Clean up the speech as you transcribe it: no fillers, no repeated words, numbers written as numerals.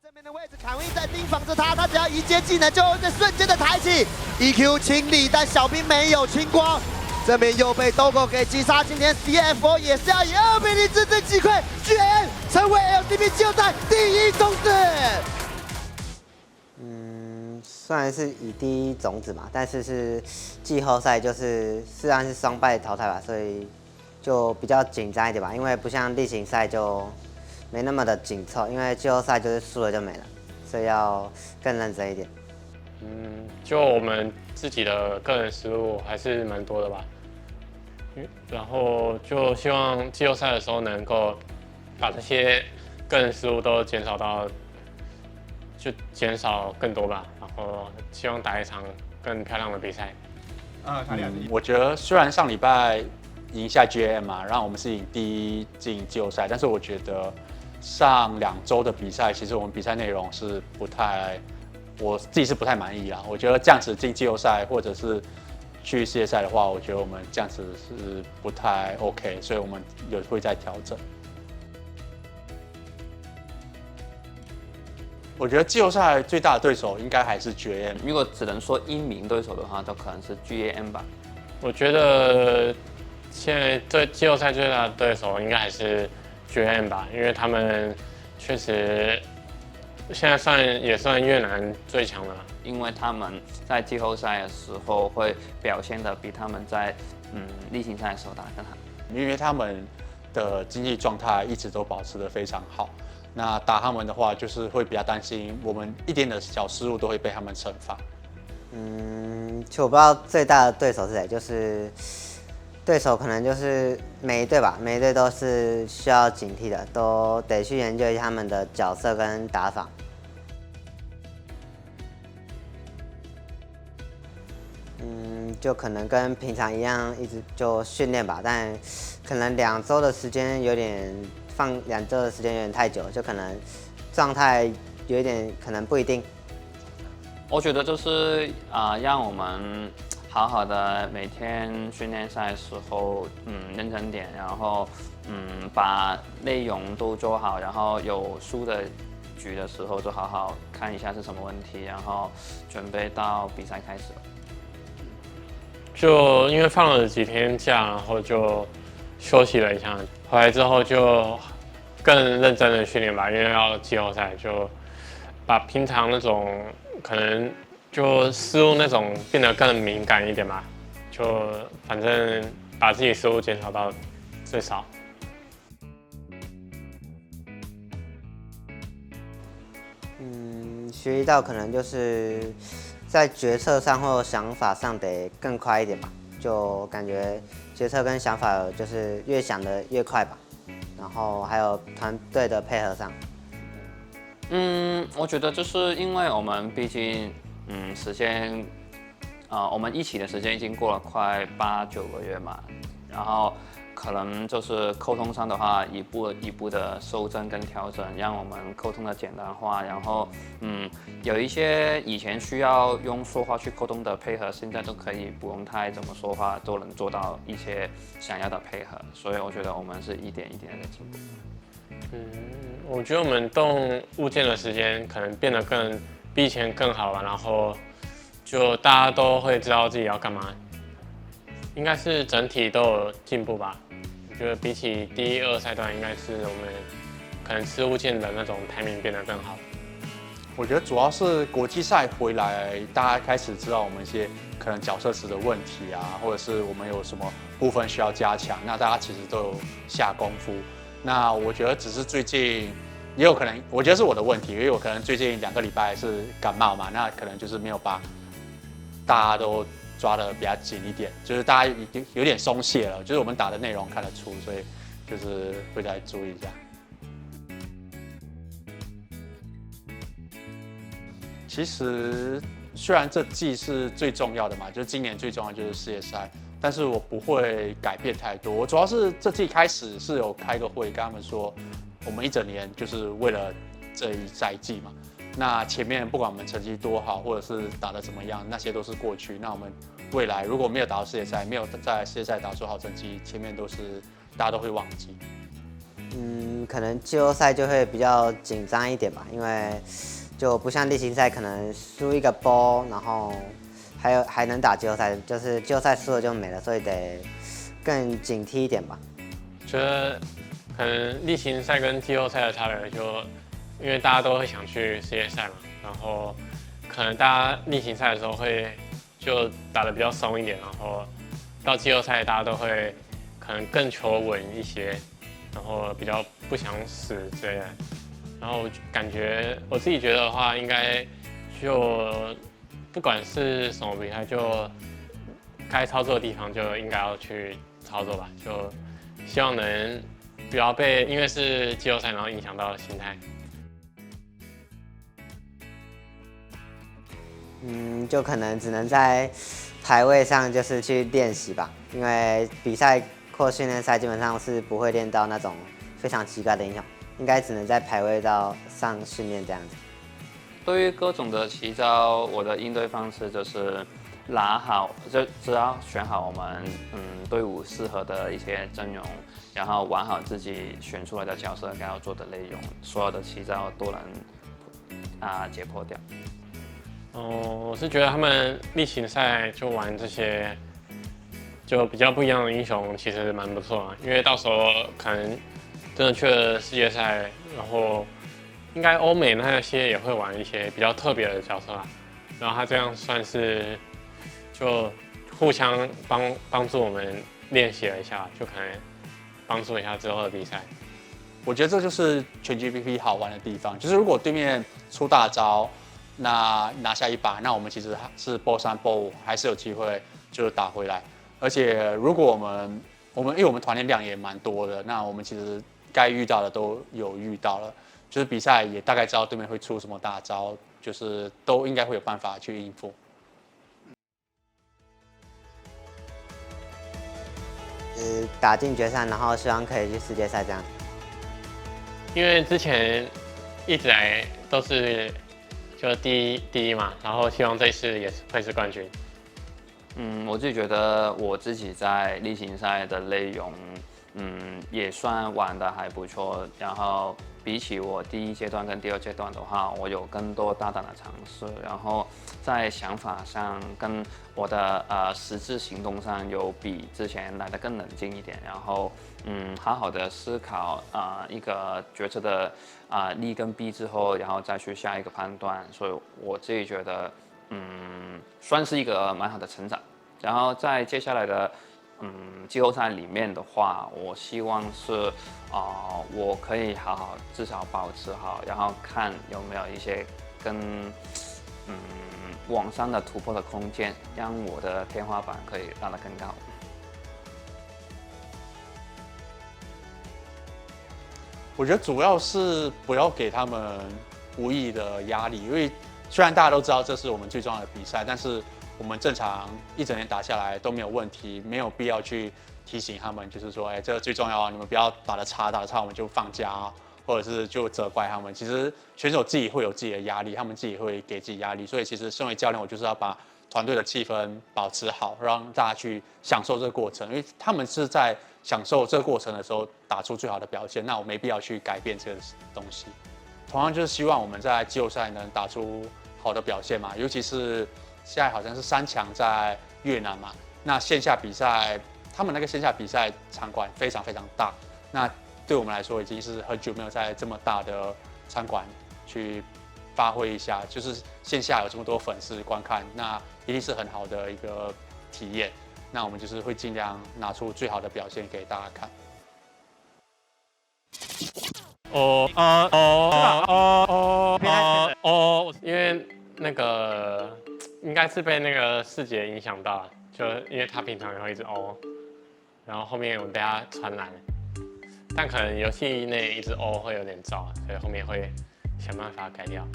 正面的位置，坎威在盯防着他，他只要一接技能就会在瞬间的抬起 EQ 清理，但小兵没有清光，这边又被 Dogo 给击杀。今天 CFO 也是要以2比0自证击溃 GAN， 成为 LCP 季后赛第1种子。虽然是以第一种子嘛，但是季后赛就是虽然是双败淘汰吧，所以就比较紧张一点吧，因为不像例行赛就没那么的紧凑，因为季后赛就是输了就没了，所以要更认真一点。就我们自己的个人失误还是蛮多的吧，然后就希望季后赛的时候能够把这些个人失误都减少更多吧，然后希望打一场更漂亮的比赛。我觉得虽然上礼拜赢下 GAM 嘛，让我们是赢第一进季后赛，但是我觉得上2周的比赛，其实我们比赛内容是我自己是不太满意啦。我觉得这样子进季后赛或者是去世界赛的话，我觉得我们这样子是不太 OK， 所以我们会再调整。我觉得季后赛最大的对手应该还是 GAM。如果只能说一名对手的话，就可能是 GAM 吧。我觉得现在对季后赛最大的对手应该还是 GAM 吧，因为他们确实现在也算越南最强的了。因为他们在季后赛的时候会表现的比他们在例行赛的时候打得更好，因为他们的经济状态一直都保持得非常好。那打他们的话，就是会比较担心我们一点的小失误都会被他们惩罚。其实我不知道最大的对手是谁，就是对手可能就是每一队吧，每一队都是需要警惕的，都得去研究一下他们的角色跟打法。就可能跟平常一样，一直就训练吧，但可能2周的时间有点放2周的时间有点太久，就可能状态有一点可能不一定。我觉得就是让我们好好的每天训练赛的时候，认真点，然后把内容都做好，然后有输的局的时候就好好看一下是什么问题，然后准备到比赛开始了。就因为放了几天假，然后就休息了一下，回来之后就更认真的训练吧，因为要季后赛，就把平常那种可能就失误那种变得更敏感一点吧，就反正把自己失误减少到最少。学习到可能就是在决策上或想法上得更快一点吧，就感觉决策跟想法就是越想得越快吧，然后还有团队的配合上。我觉得就是因为我们毕竟时间我们一起的时间已经过了快8、9个月嘛，然后可能就是沟通上的话，一步一步的修正跟调整，让我们沟通的简单化，然后有一些以前需要用说话去沟通的配合，现在都可以不用太怎么说话，都能做到一些想要的配合，所以我觉得我们是一点一点的进步。我觉得我们动物件的时间可能变得比以前更好了，然后就大家都会知道自己要干嘛，应该是整体都有进步吧。我觉得比起第1、2赛段，应该是我们可能吃物件的那种timing变得更好。我觉得主要是国际赛回来，大家开始知道我们一些可能角色池的问题啊，或者是我们有什么部分需要加强，那大家其实都有下功夫。那我觉得只是最近也有可能，我觉得是我的问题，因为我可能最近2个礼拜是感冒嘛，那可能就是没有把大家都抓得比较紧一点，就是大家已经有点松懈了，就是我们打的内容看得出，所以就是会再注意一下。其实虽然这季是最重要的嘛，就是今年最重要就是世界赛，但是我不会改变太多。我主要是这季开始是有开个会跟他们说，我们一整年就是为了这一赛季嘛。那前面不管我们成绩多好，或者是打得怎么样，那些都是过去。那我们未来如果没有打到世界赛，没有在世界赛打出好成绩，前面都是大家都会忘记。可能季后赛就会比较紧张一点吧，因为就不像例行赛，可能输一个波，然后还能打季后赛，就是季后赛输了就没了，所以得更警惕一点吧。觉得可能例行赛跟季后赛的差别因为大家都会想去世界赛嘛，然后可能大家例行赛的时候会就打得比较松一点，然后到季后赛大家都会可能更求稳一些，然后比较不想死之类的。然后感觉我自己觉得的话，应该就不管是什么比赛，就该操作的地方就应该要去操作吧，就希望能不要被因为是季后赛然后影响到心态。就可能只能在排位上就是去练习吧，因为比赛或训练赛基本上是不会练到那种非常奇怪的英雄，应该只能在排位到上训练这样子。对于各种的奇招，我的应对方式就是拿好，就只要选好我们队伍适合的一些阵容，然后玩好自己选出来的角色该要做的内容，所有的奇招都能解破掉。我是觉得他们例行赛就玩这些就比较不一样的英雄，其实蛮不错的，因为到时候可能真的去了世界赛，然后应该欧美那些也会玩一些比较特别的角色啦，然后他这样算是就互相帮助我们练习了一下，就可能帮助一下之后的比赛。我觉得这就是全 GPP 好玩的地方，就是如果对面出大招，那拿下一把，那我们其实是 BO3 BO5 还是有机会就是打回来。而且如果因为我们团练量也蛮多的，那我们其实该遇到的都有遇到了，就是比赛也大概知道对面会出什么大招，就是都应该会有办法去应付。打进决赛，然后希望可以去世界赛这样。因为之前一直来都是就第一嘛，然后希望这一次也会是冠军。我自己觉得我自己在例行赛的内容，也算玩的还不错。然后比起我第一阶段跟第二阶段的话，我有更多大胆的尝试，然后在想法上跟我的实质行动上有比之前来的更冷静一点，然后好好的思考一个决策的利跟弊之后，然后再去下一个判断。所以我自己觉得算是一个蛮好的成长。然后在接下来的季后赛里面的话，我希望是我可以好好至少保持好，然后看有没有一些跟往上的突破的空间，让我的天花板可以拉得更高。我觉得主要是不要给他们无意义的压力，因为虽然大家都知道这是我们最重要的比赛，但是我们正常一整年打下来都没有问题，没有必要去提醒他们，就是说，这个最重要啊，你们不要打得差我们就放假啊，或者是就责怪他们。其实选手自己会有自己的压力，他们自己会给自己压力，所以其实身为教练，我就是要把团队的气氛保持好，让大家去享受这个过程，因为他们是在享受这个过程的时候打出最好的表现，那我没必要去改变这个东西。同样就是希望我们在季后赛能打出好的表现嘛，尤其是现在好像是3强在越南嘛，那线下比赛他们那个线下比赛场馆非常非常大，那对我们来说已经是很久没有在这么大的场馆去发挥一下，就是线下有这么多粉丝观看，那一定是很好的一个体验。那我们就是会尽量拿出最好的表现给大家看。因为那个应该是被那个世杰影响到了，就因为他平常也会一直然后后面我被他传染了，但可能游戏内一直会有点燥，所以后面会想办法改掉。